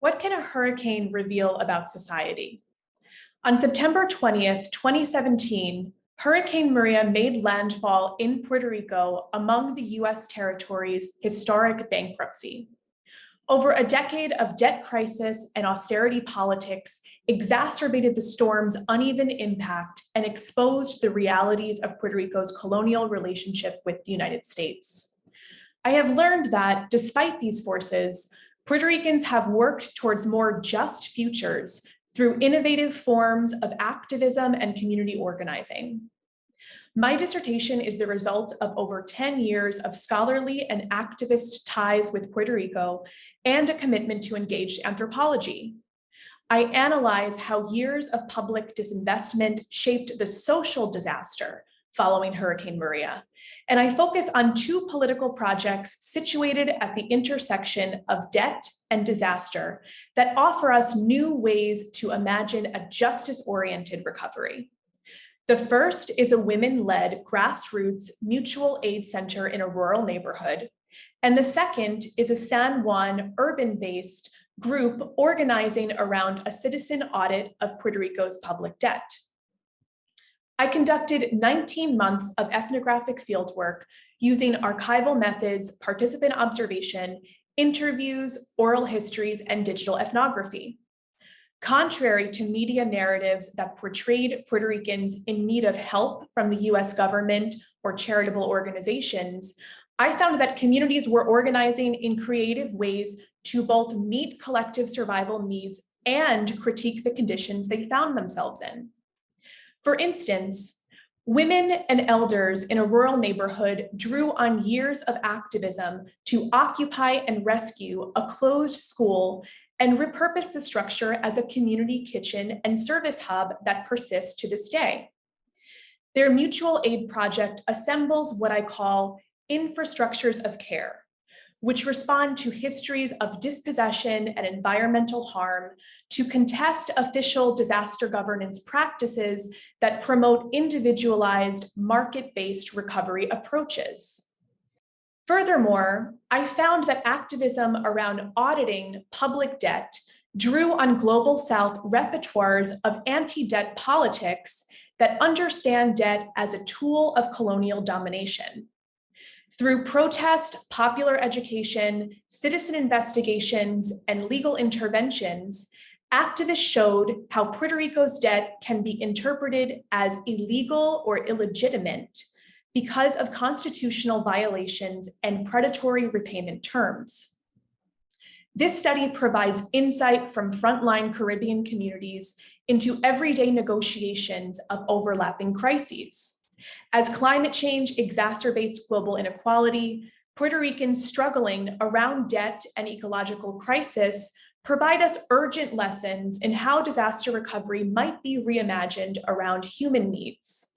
What can a hurricane reveal about society? On September 20th, 2017, Hurricane Maria made landfall in Puerto Rico among the US territory's historic bankruptcy. Over a decade of debt crisis and austerity politics exacerbated the storm's uneven impact and exposed the realities of Puerto Rico's colonial relationship with the United States. I have learned that, despite these forces, Puerto Ricans have worked towards more just futures through innovative forms of activism and community organizing. My dissertation is the result of over 10 years of scholarly and activist ties with Puerto Rico and a commitment to engage anthropology. I analyze how years of public disinvestment shaped the social disaster following Hurricane Maria, and I focus on two political projects situated at the intersection of debt and disaster that offer us new ways to imagine a justice-oriented recovery. The first is a women-led grassroots mutual aid center in a rural neighborhood, and the second is a San Juan urban-based group organizing around a citizen audit of Puerto Rico's public debt. I conducted 19 months of ethnographic fieldwork using archival methods, participant observation, interviews, oral histories, and digital ethnography. Contrary to media narratives that portrayed Puerto Ricans in need of help from the US government or charitable organizations, I found that communities were organizing in creative ways to both meet collective survival needs and critique the conditions they found themselves in. For instance, women and elders in a rural neighborhood drew on years of activism to occupy and rescue a closed school and repurpose the structure as a community kitchen and service hub that persists to this day. Their mutual aid project assembles what I call infrastructures of care, which respond to histories of dispossession and environmental harm, to contest official disaster governance practices that promote individualized, market-based recovery approaches. Furthermore, I found that activism around auditing public debt drew on Global South repertoires of anti-debt politics that understand debt as a tool of colonial domination. Through protest, popular education, citizen investigations, and legal interventions, activists showed how Puerto Rico's debt can be interpreted as illegal or illegitimate because of constitutional violations and predatory repayment terms. This study provides insight from frontline Caribbean communities into everyday negotiations of overlapping crises. As climate change exacerbates global inequality, Puerto Ricans struggling around debt and ecological crisis provide us urgent lessons in how disaster recovery might be reimagined around human needs.